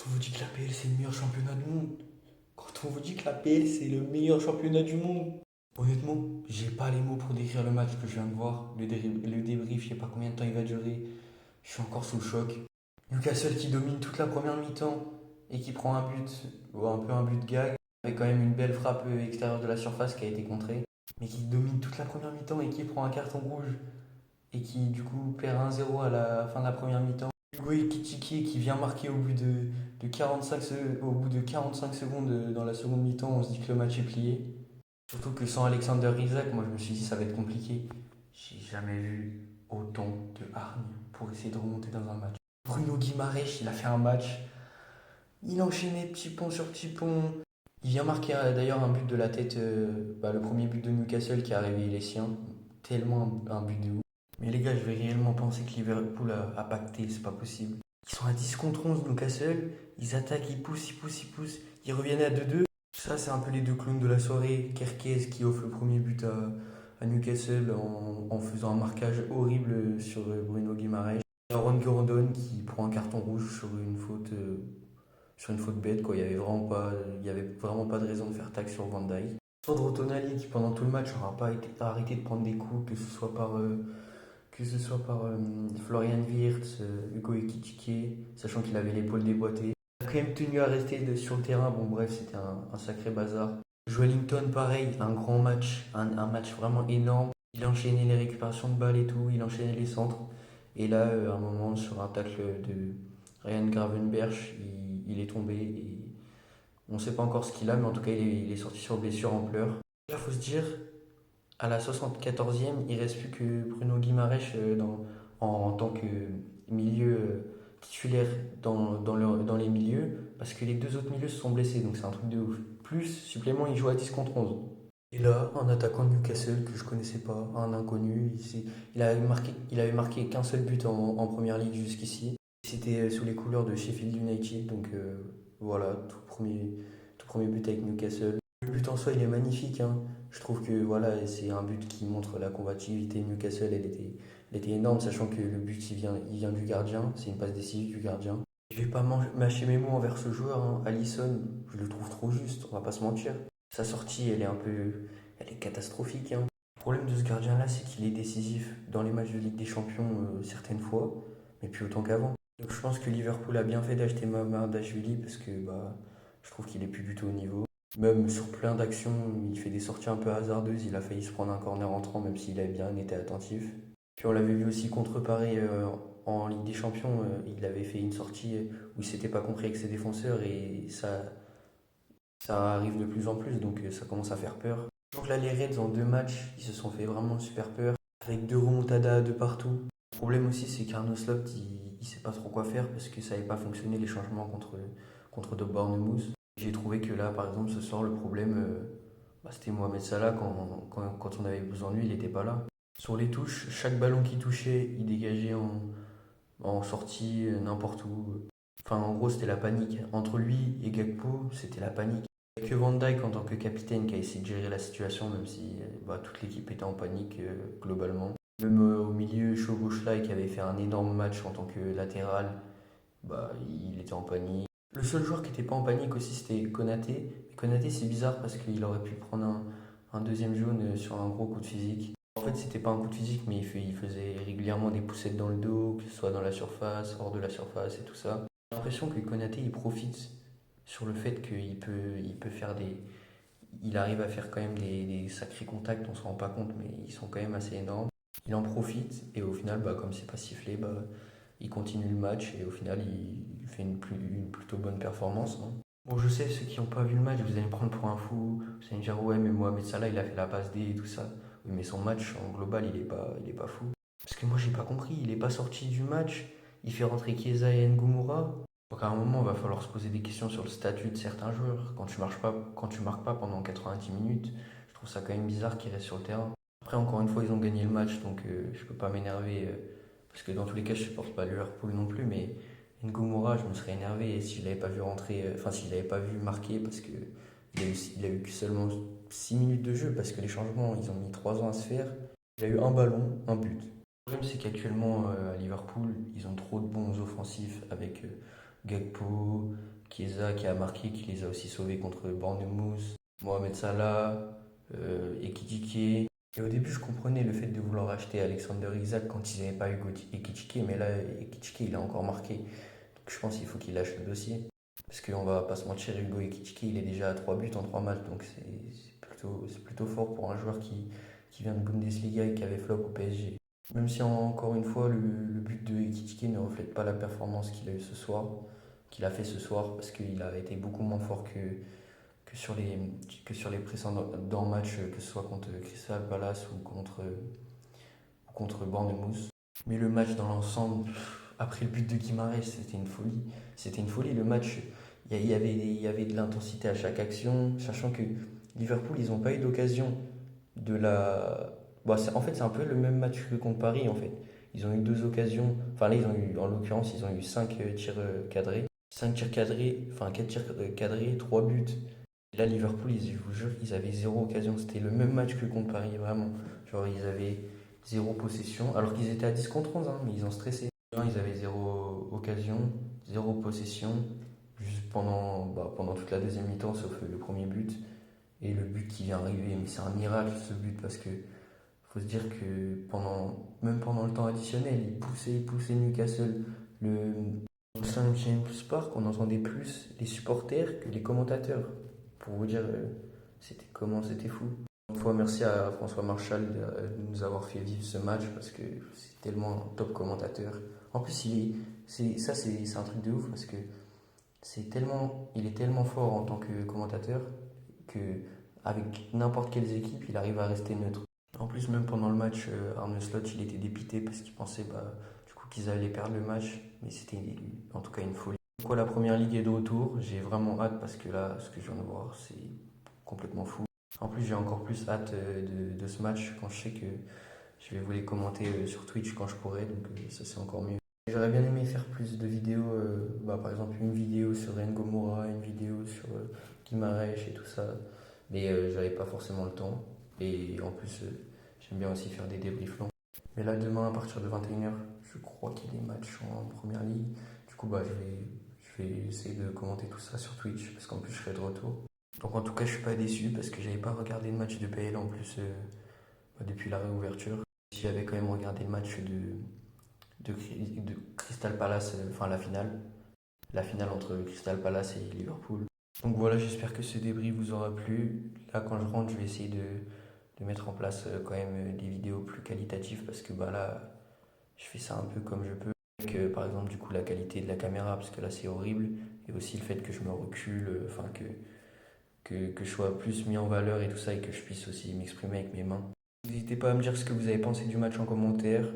on vous dit que la PL c'est le meilleur championnat du monde, quand on vous dit que la PL c'est le meilleur championnat du monde, honnêtement, j'ai pas les mots pour décrire le match que je viens de voir. Le débrief, je sais pas combien de temps il va durer. Je suis encore sous le choc. Newcastle qui domine toute la première mi-temps et qui prend un but, ou un peu un but de gag, avec quand même une belle frappe extérieure de la surface qui a été contrée, mais qui domine toute la première mi-temps et qui prend un carton rouge et qui du coup perd 1-0 à la fin de la première mi-temps. Hugo Ekitike qui vient marquer au bout de 45 secondes dans la seconde mi-temps, on se dit que le match est plié. Surtout que sans Alexander Isak, moi je me suis dit ça va être compliqué. J'ai jamais vu autant de hargne pour essayer de remonter dans un match. Bruno Guimaraes, il a fait un match. Il enchaînait petit pont sur petit pont. Il vient marquer d'ailleurs un but de la tête, le premier but de Newcastle qui a réveillé les siens. Tellement un but de ouf. Mais les gars, je vais réellement penser que Liverpool a pacté, c'est pas possible. Ils sont à 10 contre 11 Newcastle. Ils attaquent, ils poussent, ils poussent, ils poussent. Ils reviennent à 2-2. Ça, c'est un peu les deux clowns de la soirée. Kerkez qui offre le premier but à Newcastle en faisant un marquage horrible sur Bruno Guimaraes. Aaron Gordon qui prend un carton rouge sur une faute bête. Quoi. Il y avait vraiment pas de raison de faire tac sur Van Dijk. Sandro Tonali qui pendant tout le match n'aura pas arrêté de prendre des coups, que ce soit par Florian Wirtz, Hugo Ekitike, sachant qu'il avait l'épaule déboîtée. Il a quand même tenu à rester sur le terrain. Bon, bref, c'était un sacré bazar. Joelinton, pareil, un grand match, un match vraiment énorme. Il enchaînait les récupérations de balles et tout, il enchaînait les centres. Et là, à un moment, sur un tacle de Ryan Gravenberch, il est tombé. Et on ne sait pas encore ce qu'il a, mais en tout cas, il est sorti sur blessure en pleurs. Là, il faut se dire, à la 74e, il ne reste plus que Bruno Guimaraes en tant que milieu titulaire dans les milieux, parce que les deux autres milieux se sont blessés, donc c'est un truc de ouf. Plus, supplément, il joue à 10 contre 11. Et là, un attaquant de Newcastle que je connaissais pas, un inconnu, il avait marqué qu'un seul but en première ligue jusqu'ici. C'était sous les couleurs de Sheffield United, donc voilà, tout premier but avec Newcastle. Le but en soi, il est magnifique, hein. Je trouve que voilà, c'est un but qui montre la combativité de Newcastle. Elle était énorme, sachant que le but il vient du gardien, c'est une passe décisive du gardien. Je vais pas mâcher mes mots envers ce joueur, hein. Alisson, je le trouve trop juste, on va pas se mentir. Sa sortie, elle est catastrophique, hein. Le problème de ce gardien-là, c'est qu'il est décisif dans les matchs de Ligue des Champions certaines fois, mais plus autant qu'avant. Donc je pense que Liverpool a bien fait d'acheter Mamardashvili parce que je trouve qu'il est plus du tout au niveau. Même sur plein d'actions, il fait des sorties un peu hasardeuses. Il a failli se prendre un corner entrant, même s'il a bien été attentif. Puis on l'avait vu aussi contre Paris en Ligue des Champions. Il avait fait une sortie où il s'était pas compris avec ses défenseurs et ça arrive de plus en plus, donc ça commence à faire peur. Donc là, les Reds en deux matchs, ils se sont fait vraiment super peur, avec deux remontadas de partout. Le problème aussi, c'est qu'Arnaud Slot, il sait pas trop quoi faire parce que ça n'avait pas fonctionné les changements contre de Bournemouth. J'ai trouvé que là, par exemple, ce soir, le problème, c'était Mohamed Salah. Quand on avait besoin de lui, il n'était pas là. Sur les touches, chaque ballon qu'il touchait, il dégageait en sortie n'importe où. Enfin, en gros, c'était la panique. Entre lui et Gakpo, c'était la panique. Il n'y a que Van Dijk en tant que capitaine qui a essayé de gérer la situation, même si toute l'équipe était en panique globalement. Même au milieu, Szoboszlai qui avait fait un énorme match en tant que latéral, il était en panique. Le seul joueur qui n'était pas en panique aussi, c'était Konaté. Mais Konaté, c'est bizarre parce qu'il aurait pu prendre un deuxième jaune sur un gros coup de physique. En fait, c'était pas un coup de physique, mais il faisait régulièrement des poussettes dans le dos, que ce soit dans la surface, hors de la surface et tout ça. J'ai l'impression que Konaté, il profite sur le fait qu'il peut faire des. Il arrive à faire quand même des sacrés contacts, on se rend pas compte, mais ils sont quand même assez énormes. Il en profite et au final, comme c'est pas sifflé, il continue le match et au final, il fait une plutôt bonne performance, hein. Bon, je sais, ceux qui n'ont pas vu le match, vous allez me prendre pour un fou. Vous allez me dire, ouais, mais Mohamed Salah, il a fait la passe D et tout ça. Oui, mais son match en global, il est pas fou. Parce que moi, j'ai pas compris. Il est pas sorti du match. Il fait rentrer Chiesa et Ngoumoura. Donc à un moment, il va falloir se poser des questions sur le statut de certains joueurs. Quand tu marques pas pendant 90 minutes, je trouve ça quand même bizarre qu'il reste sur le terrain. Après, encore une fois, ils ont gagné le match, donc je peux pas m'énerver. Parce que dans tous les cas, je supporte pas Liverpool non plus, mais Ngoumoura, je me serais énervé si je l'avais pas vu rentrer, enfin s'il l'avait pas vu marquer, parce que il a eu que seulement 6 minutes de jeu, parce que les changements, ils ont mis 3 ans à se faire. Il a eu un ballon, un but. Le problème, c'est qu'actuellement, à Liverpool, ils ont trop de bons offensifs avec Gakpo, Chiesa qui a marqué, qui les a aussi sauvés contre Bournemouth, Mohamed Salah, Ekitike. Et au début, je comprenais le fait de vouloir acheter Alexander Isak quand ils n'avaient pas Hugo Ekitike, mais là, Ekitike, il a encore marqué. Donc je pense qu'il faut qu'il lâche le dossier. Parce qu'on va pas se mentir, Hugo Ekitike, il est déjà à 3 buts en 3 matchs, donc c'est plutôt fort pour un joueur qui vient de Bundesliga et qui avait flop au PSG. Même si encore une fois, le but de Ekitike ne reflète pas la performance qu'il a eu ce soir, qu'il a fait ce soir, parce qu'il a été beaucoup moins fort que sur les précédents matchs, que ce soit contre Crystal Palace ou contre Bournemouth. Mais le match dans l'ensemble, après le but de Guimarães, c'était une folie. C'était une folie. Le match, il y avait de l'intensité à chaque action, sachant que Liverpool, ils n'ont pas eu d'occasion de la. Bon, en fait, c'est un peu le même match que contre Paris, en fait. Ils ont eu deux occasions. Enfin, là, ils ont eu, en l'occurrence, ils ont eu 5 tirs cadrés. 5 tirs cadrés, enfin 4 tirs cadrés, 3 buts. Là, Liverpool, je vous jure, ils avaient zéro occasion. C'était le même match que contre Paris, vraiment. Genre, ils avaient zéro possession, alors qu'ils étaient à 10 contre 11, hein, mais ils ont stressé. Ils avaient zéro occasion, zéro possession, juste pendant toute la deuxième mi-temps, sauf le premier but. Et le but qui vient arriver, mais c'est un miracle ce but, parce que faut se dire que même pendant le temps additionnel, il poussait Newcastle. Le, dans le 5e Park, on entendait plus les supporters que les commentateurs. Pour vous dire, c'était fou. Une fois, merci à François Marchal de nous avoir fait vivre ce match parce que c'est tellement un top commentateur. En plus, c'est un truc de ouf parce que il est tellement fort en tant que commentateur que avec n'importe quelles équipes, il arrive à rester neutre. En plus, même pendant le match, Arne Slot, il était dépité parce qu'il pensait du coup qu'ils allaient perdre le match, mais c'était en tout cas une folie. Quoi, la première ligue est de retour, j'ai vraiment hâte parce que là, ce que je viens de voir, c'est complètement fou. En plus, j'ai encore plus hâte de ce match quand je sais que je vais vous les commenter sur Twitch quand je pourrai, donc ça c'est encore mieux. J'aurais bien aimé faire plus de vidéos, par exemple une vidéo sur N'Go Moura, une vidéo sur Guimarães et tout ça, mais j'avais pas forcément le temps. Et en plus, j'aime bien aussi faire des débriefs longs. Mais là, demain, à partir de 21h, je crois qu'il y a des matchs en première ligue. Du coup, je vais essayer de commenter tout ça sur Twitch, parce qu'en plus, je serai de retour. Donc, en tout cas, je suis pas déçu, parce que j'avais pas regardé le match de PL en plus depuis la réouverture. J'avais quand même regardé le match de Crystal Palace, enfin la finale entre Crystal Palace et Liverpool. Donc voilà, j'espère que ce débrief vous aura plu. Là, quand je rentre, je vais essayer de mettre en place quand même des vidéos plus qualitatives parce que là, je fais ça un peu comme je peux. Avec, par exemple, du coup, la qualité de la caméra parce que là, c'est horrible. Et aussi le fait que je me recule, que je sois plus mis en valeur et tout ça et que je puisse aussi m'exprimer avec mes mains. N'hésitez pas à me dire ce que vous avez pensé du match en commentaire.